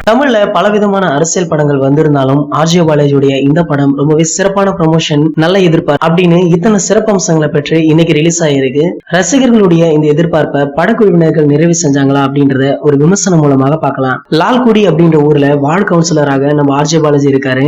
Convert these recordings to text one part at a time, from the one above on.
தமிழ்ல பலவிதமான அரசியல் படங்கள் வந்திருந்தாலும் ஆர்ஜே பாலாஜியுடைய இந்த படம் ரொம்பவே சிறப்பான ப்ரமோஷன், நல்ல எதிர்பார்ப்பு அப்படின்னு இத்தனை சிறப்பம்சங்களை பெற்று இன்னைக்கு ரிலீஸ் ஆயிருக்கு. ரசிகர்களுடைய இந்த எதிர்பார்ப்பை படக்குழுவினர்கள் நிறைவு செஞ்சாங்களா அப்படின்றத ஒரு விமர்சனம் மூலமாக பார்க்கலாம். லால்குடி அப்படின்ற ஊர்ல வார்டு கவுன்சிலராக நம்ம ஆர்ஜே பாலாஜி இருக்காரு.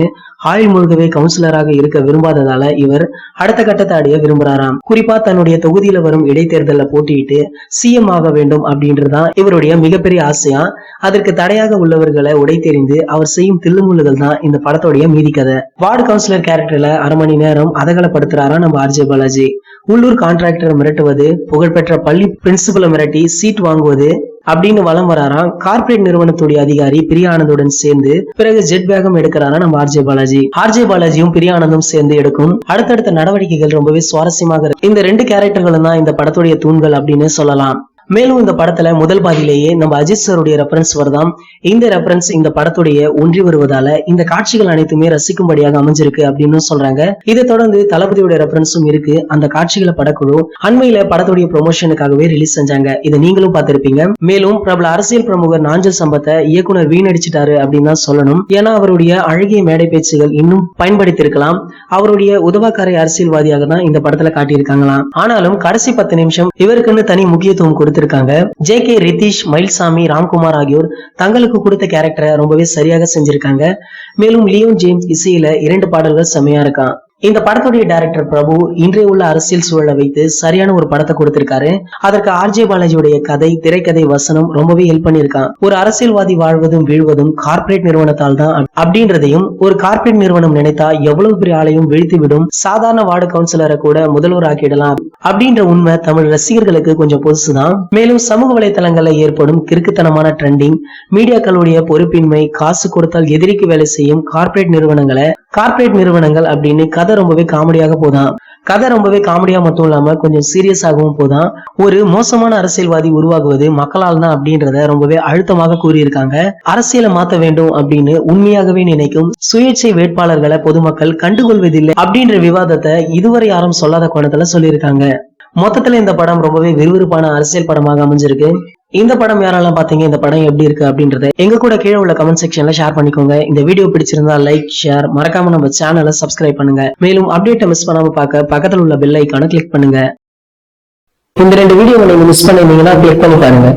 ஆயுள் முழுகவே கவுன்சிலராக இருக்க விரும்பாததால இவர் அடுத்த கட்டத்தை அடைய விரும்புறாராம். குறிப்பா தன்னுடைய தொகுதியில வரும் இடைத்தேர்தலில் போட்டியிட்டு சிஎம் ஆக வேண்டும் அப்படின்றதுதான் இவருடைய மிகப்பெரிய ஆசையா. அதற்கு தடையாக உள்ளவர்களை உடை தெரிந்து அவர் செய்யும் தில்லுமுள்ளுகள் தான் இந்த படத்தோடைய மீதி கதை. வார்டு கவுன்சிலர் கேரக்டர்ல அரை மணி நேரம் அதகலப்படுத்துறாரா நம்ம ஆர்ஜே பாலாஜி. உள்ளூர் கான்ட்ராக்டர் மிரட்டுவது, புகழ்பெற்ற பள்ளி பிரின்சிபலை மிரட்டி சீட் வாங்குவது அப்படின்னு வலம் வராராம். கார்பரேட் நிறுவனத்துடைய அதிகாரி பிரியானந்துடன் சேர்ந்து பிறகு ஜெட் வேகம் எடுக்கிறாரா நம்ம ஆர்ஜே பாலாஜி. ஆர்ஜே பாலாஜியும் பிரியானந்தும் சேர்ந்து எடுக்கும் அடுத்தடுத்த நடவடிக்கைகள் ரொம்பவே சுவாரஸ்யமாக இருக்கு. இந்த ரெண்டு கேரக்டர்களும் தான் இந்த படத்துடைய தூண்கள் அப்படின்னு சொல்லலாம். மேலும் இந்த படத்துல முதல் பாதியிலேயே நம்ம அஜித் சாருடைய ரெஃபரன்ஸ் வருதாம். இந்த ரெஃபரன்ஸ் இந்த படத்துடைய ஒன்றி வருவதால இந்த காட்சிகள் அனைத்துமே ரசிக்கும்படியாக அமைஞ்சிருக்கு அப்படின்னு சொல்றாங்க. இதை தொடர்ந்து தளபதியுடைய ரெஃபரன்ஸும் இருக்கு. அந்த காட்சிகளை படக்குழு அண்மையில படத்துடைய ப்ரொமோஷனுக்காகவே ரிலீஸ் செஞ்சாங்க. இதை நீங்களும் பார்த்திருப்பீங்க. மேலும் பிரபல அரசியல் பிரமுகர் நாஞ்சல் சம்பத்தை இயக்குனர் வீணடிச்சிட்டாரு அப்படின்னு தான் சொல்லணும். ஏன்னா அவருடைய அழகிய மேடை பேச்சுகள் இன்னும் பயன்படுத்தி இருக்கலாம். அவருடைய உதவாக்காரை அரசியல்வாதியாக தான் இந்த படத்துல காட்டியிருக்காங்களாம். ஆனாலும் கடைசி 10 நிமிஷம் இவருக்குன்னு தனி முக்கியத்துவம் கொடுத்திருக்காங்க. ஜே.கே. ரித்தீஷ், மயில்சாமி, ராம்குமார் ஆகியோர் தங்களுக்கு கொடுத்த கேரக்டரை ரொம்பவே சரியாக செஞ்சிருக்காங்க. மேலும் லியோன் ஜேம்ஸ் இசையில 2 பாடல்கள் செமையா இருக்கான். இந்த படத்துடைய டைரக்டர் பிரபு இன்றைய உள்ள அரசியல் சூழலை வைத்து சரியான ஒரு படத்தை கொடுத்திருக்காரு. அதற்கு ஆர்ஜே பாலாஜியுடைய கதை, திரைக்கதை, வசனம் ரொம்பவே ஹெல்ப் பண்ணிருக்கான். ஒரு அரசியல்வாதி வாழ்வதும் வீழ்வதும் கார்பரேட் நிறுவனத்தால் தான் அப்படின்றதையும், ஒரு கார்பரேட் நிறுவனம் நினைத்தா எவ்வளவு பெரிய ஆளையும் வீழ்த்தி விடும், சாதாரண வார்டு கவுன்சிலரை கூட முதல்வர் ஆக்கிடலாம் அப்படின்ற உண்மை தமிழ் ரசிகர்களுக்கு கொஞ்சம் புதுசுதான். மேலும் சமூக வலைதளங்கள்ல ஏற்படும் கிறுக்குத்தனமான ட்ரெண்டிங், மீடியாக்களுடைய பொறுப்பின்மை, காசு கொடுத்தால் எதிரிக்கு வேலை செய்யும் கார்பரேட் நிறுவனங்கள் அப்படின்னு கதை ரொம்பவே காமெடியாக போதான். கதை ரொம்பவே காமெடியா மட்டும் இல்லாம கொஞ்சம் சீரியஸாகவும் போதான். ஒரு மோசமான அரசியல்வாதி உருவாகுவது மக்களால் தான் அப்படின்றத ரொம்பவே அழுத்தமாக கூறியிருக்காங்க. அரசியலை மாத்த வேண்டும் அப்படின்னு உண்மையாகவே நினைக்கும் சுயேட்சை வேட்பாளர்களை பொதுமக்கள் கண்டுகொள்வதில்லை அப்படின்ற விவாதத்தை இதுவரை யாரும் சொல்லாத கோணத்துல சொல்லியிருக்காங்க. மொத்தத்துல இந்த படம் ரொம்பவே விறுவிறுப்பான அரசியல் படமாக அமைஞ்சிருக்கு. இந்த படம் யாரெல்லாம் பாத்தீங்க, இந்த படம் எப்படி இருக்கு அப்படின்றத எங்க கூட கீழே உள்ள கமெண்ட் செக்ஷன்ல ஷேர் பண்ணிக்கோங்க. இந்த வீடியோ பிடிச்சிருந்தா லைக், ஷேர், மறக்காம நம்ம சேனலை சப்ஸ்கிரைப் பண்ணுங்க. மேலும் அப்டேட்டை மிஸ் பண்ணாம பார்க்க பக்கத்துல உள்ள பெல் ஐகானை கிளிக் பண்ணுங்க. இந்த 2 வீடியோவை நீங்க மிஸ் பண்ணிருந்தீங்கன்னா கிளிக் பண்ணி பாருங்க.